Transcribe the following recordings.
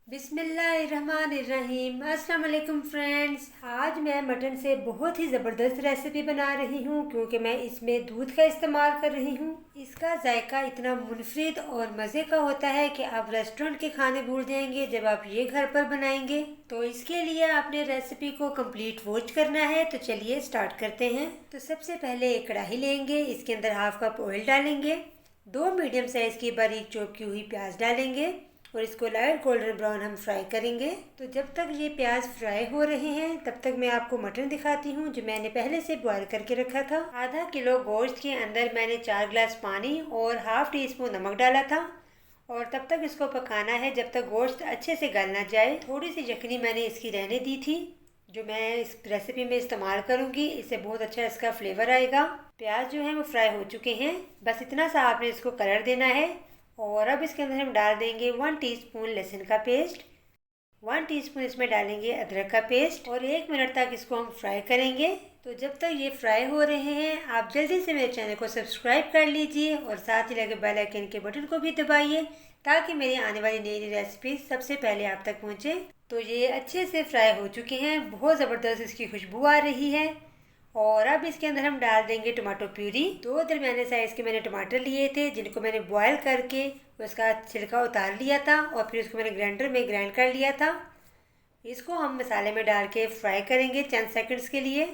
बिस्मिल्लाहिर्रहमानिर्रहीम। अस्सलाम वालेकुम फ्रेंड्स। आज मैं मटन से बहुत ही ज़बरदस्त रेसिपी बना रही हूँ क्योंकि मैं इसमें दूध का इस्तेमाल कर रही हूँ। इसका जायका इतना मुनफरिद और मज़े का होता है कि आप रेस्टोरेंट के खाने भूल जाएंगे जब आप ये घर पर बनाएंगे। तो इसके लिए आपने रेसिपी को कंप्लीट वॉच करना है। तो चलिए स्टार्ट करते हैं। तो सबसे पहले एक कढ़ाई लेंगे, इसके अंदर हाफ कप ऑयल डालेंगे, 2 मीडियम साइज़ की बारीक चॉप की हुई प्याज डालेंगे और इसको लाइट गोल्डन ब्राउन हम फ्राई करेंगे। तो जब तक ये प्याज फ्राई हो रहे हैं तब तक मैं आपको मटन दिखाती हूँ जो मैंने पहले से बॉईल करके रखा था। आधा किलो गोश्त के अंदर मैंने 4 गिलास पानी और हाफ टी स्पून नमक डाला था और तब तक इसको पकाना है जब तक गोश्त अच्छे से गल ना जाए। थोड़ी सी यखनी मैंने इसकी रहने दी थी जो मैं इस रेसिपी में इस्तेमाल करूंगी। इससे बहुत अच्छा इसका फ्लेवर आएगा। प्याज जो है वो फ्राई हो चुके हैं, बस इतना सा आपने इसको कलर देना है। और अब इसके अंदर हम डाल देंगे 1 टीस्पून लहसुन का पेस्ट, 1 टीस्पून इसमें डालेंगे अदरक का पेस्ट और 1 मिनट तक इसको हम फ्राई करेंगे। तो जब तक ये फ्राई हो रहे हैं आप जल्दी से मेरे चैनल को सब्सक्राइब कर लीजिए और साथ ही लगे बेल आइकन के बटन को भी दबाइए ताकि मेरी आने वाली नई नई रेसिपी सबसे पहले आप तक पहुंचे। तो ये अच्छे से फ्राई हो चुके हैं, बहुत ज़बरदस्त इसकी खुशबू आ रही है। और अब इसके अंदर हम डाल देंगे टमाटो प्यूरी। 2 दरमियाने साइज़ के मैंने टमाटर लिए थे जिनको मैंने बॉयल करके उसका छिलका उतार लिया था और फिर उसको मैंने ग्राइंडर में ग्राइंड कर लिया था। इसको हम मसाले में डाल के फ्राई करेंगे चंद सेकंड्स के लिए।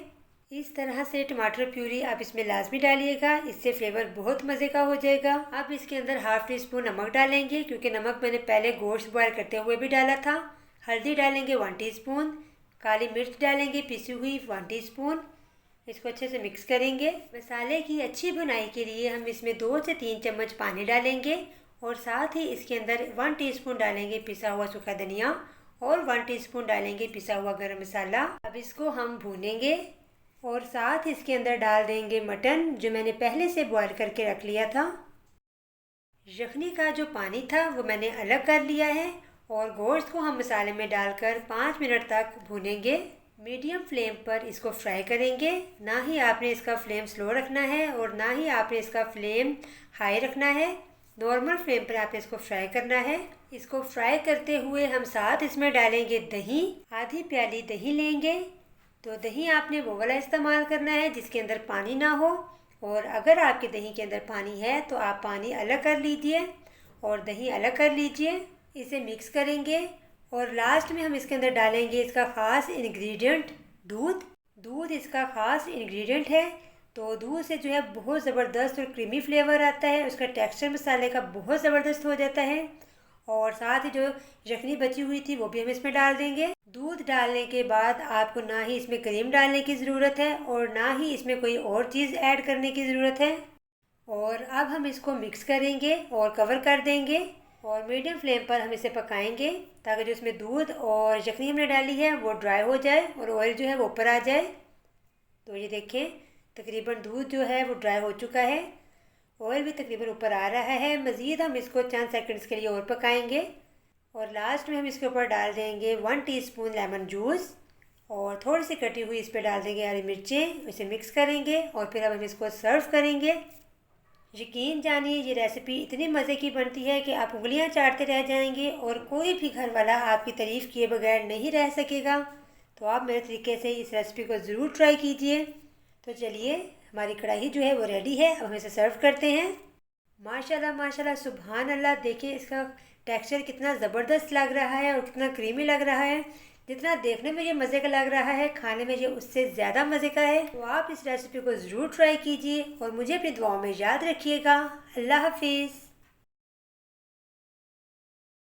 इस तरह से टमाटर प्यूरी आप इसमें लाजमी डालिएगा, इससे फ्लेवर बहुत मज़े का हो जाएगा। अब इसके अंदर हाफ टी स्पून नमक डालेंगे क्योंकि नमक मैंने पहले गोश्त बॉयल करते हुए भी डाला था। हल्दी डालेंगे 1 टीस्पून, काली मिर्च डालेंगे पिसी हुई 1 टीस्पून। इसको अच्छे से मिक्स करेंगे। मसाले की अच्छी बुनाई के लिए हम इसमें 2 से 3 चम्मच पानी डालेंगे और साथ ही इसके अंदर 1 टीस्पून डालेंगे पिसा हुआ सूखा धनिया और 1 टीस्पून डालेंगे पिसा हुआ गरम मसाला। अब इसको हम भूनेंगे और साथ इसके अंदर डाल देंगे मटन जो मैंने पहले से बॉईल करके रख लिया था। यखनी का जो पानी था वो मैंने अलग कर लिया है और गोश्त को हम मसाले में डालकर 5 मिनट तक भूनेंगे। मीडियम फ्लेम पर इसको फ्राई करेंगे, ना ही आपने इसका फ्लेम स्लो रखना है और ना ही आपने इसका फ्लेम हाई रखना है। नॉर्मल फ्लेम पर आपने इसको फ्राई करना है। इसको फ्राई करते हुए हम साथ इसमें डालेंगे दही, आधी प्याली दही लेंगे। तो दही आपने वो वाला इस्तेमाल करना है जिसके अंदर पानी ना हो, और अगर आपके दही के अंदर पानी है तो आप पानी अलग कर लीजिए और दही अलग कर लीजिए। इसे मिक्स करेंगे और लास्ट में हम इसके अंदर डालेंगे इसका ख़ास इंग्रेडिएंट दूध। दूध इसका ख़ास इंग्रेडिएंट है। तो दूध से जो है बहुत ज़बरदस्त और क्रीमी फ्लेवर आता है, उसका टेक्सचर मसाले का बहुत ज़बरदस्त हो जाता है। और साथ ही जो यखनी बची हुई थी वो भी हम इसमें डाल देंगे। दूध डालने के बाद आपको ना ही इसमें क्रीम डालने की ज़रूरत है और ना ही इसमें कोई और चीज़ ऐड करने की ज़रूरत है। और अब हम इसको मिक्स करेंगे और कवर कर देंगे और मीडियम फ्लेम पर हम इसे पकाएंगे ताकि जो इसमें दूध और यखनी हमने डाली है वो ड्राई हो जाए और ऑयल जो है वो ऊपर आ जाए। तो ये देखें तकरीबन दूध जो है वो ड्राई हो चुका है, ऑयल भी तकरीबन ऊपर आ रहा है। मज़ीद हम इसको चंद सेकंड्स के लिए और पकाएंगे और लास्ट में हम इसके ऊपर डाल देंगे 1 टीस्पून लेमन जूस और थोड़ी सी कटी हुई इस पर डाल देंगे हरी मिर्चें। इसे मिक्स करेंगे और फिर अब हम इसको सर्व करेंगे। यकीन जानिए ये रेसिपी इतनी मज़े की बनती है कि आप उंगलियां चाटते रह जाएंगे और कोई भी घर वाला आपकी तारीफ़ किए बगैर नहीं रह सकेगा। तो आप मेरे तरीके से इस रेसिपी को ज़रूर ट्राई कीजिए। तो चलिए हमारी कढ़ाई जो है वो रेडी है, अब हम इसे सर्व करते हैं। माशाल्लाह माशाल्लाह सुभान अल्लाह, देखिए इसका टेक्सचर कितना ज़बरदस्त लग रहा है और कितना क्रीमी लग रहा है। जितना देखने में ये मज़े का लग रहा है खाने में ये उससे ज़्यादा मज़े का है। तो आप इस रेसिपी को ज़रूर ट्राई कीजिए और मुझे अपनी दुआओं में याद रखिएगा। अल्लाह हाफिज़।